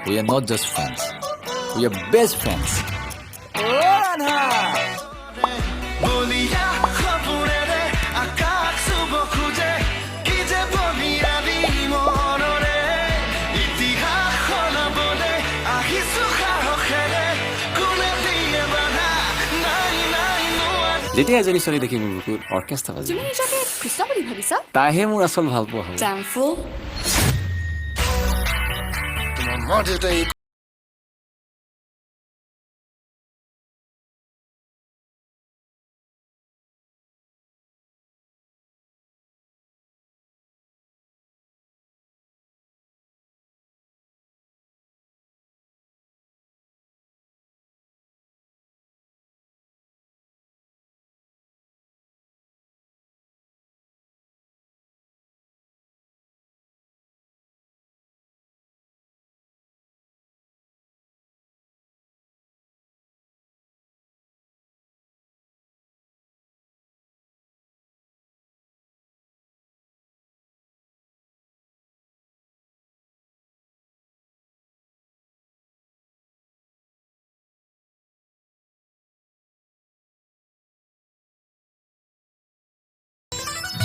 We are not just friends. We are best friends. যেতিয়া এজনী ছোৱালী দেখি মোৰ বুকুত অৰ্কেষ্ট্ৰা বাজি তুমি নিজকে কৃষ্ণ বুলি ভাবিছা? তাইহে মোৰ আচল ভাল পোৱা হ'ব। জামফুল তোমাৰ মা যেটা এই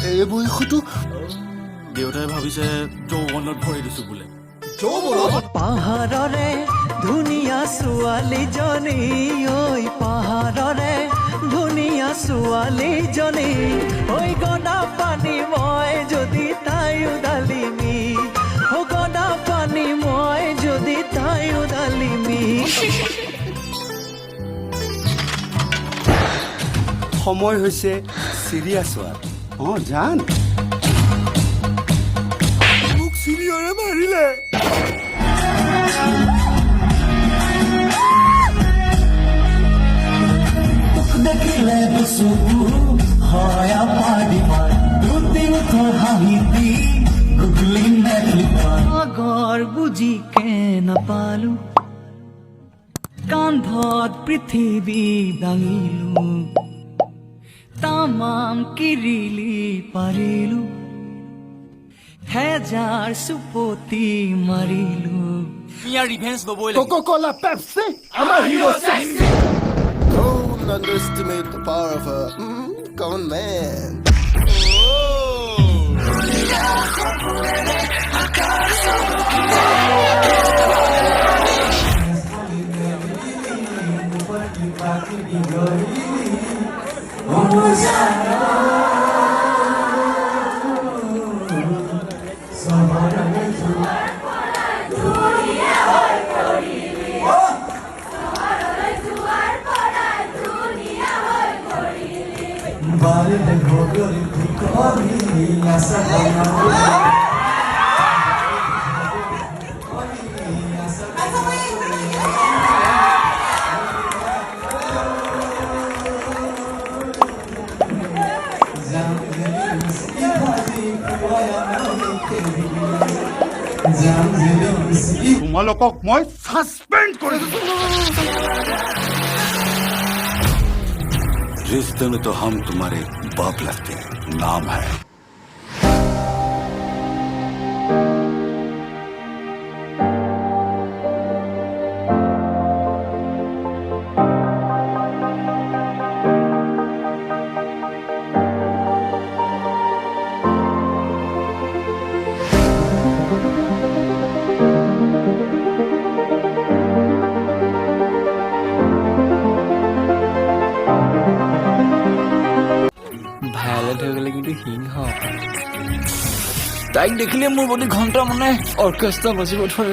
এই বয়সতো দেউতাই ভাবিছে যৌৱনত ভৰি দিছো বোলে। পাহাৰৰে ধুনীয়া ছোৱালীজনী ঐ পাহাৰৰে ধুনীয়া ছোৱালীজনী ঐ গনা পানী মই যদি তাইও ডালিমি ঐ গনা পানী মই যদি তাইও ডালিমি সময় হৈছে চিৰিয়াছ হোৱাৰ। জান মোক চিৰিয়ৰে মাৰিলে। দেখিলে আগৰ বুজি কে নাপালো কান্ধত পৃথিৱী দাঙিলো তামাম কিৰিলি পাৰিলো হেজাৰ সুপতি মাৰিলো ইয়াৰ ৰিভেঞ্জ ল'বই Coca-Cola, Pepsi, I'm a hero sexy. Don't underestimate the power of a con man. তোমালোকক মই সাসপেন্ড কৰি দিছো। रिश्ते में तो हम तुम्हारे बाप लगते हैं, नाम है। ভায়োলেট হৈ গ'লে কিন্তু সিংহ তাইক দেখিলে মোৰ প্ৰতি ঘণ্টা মানে অৰ্কেষ্ট্ৰা বাজিব ধৰে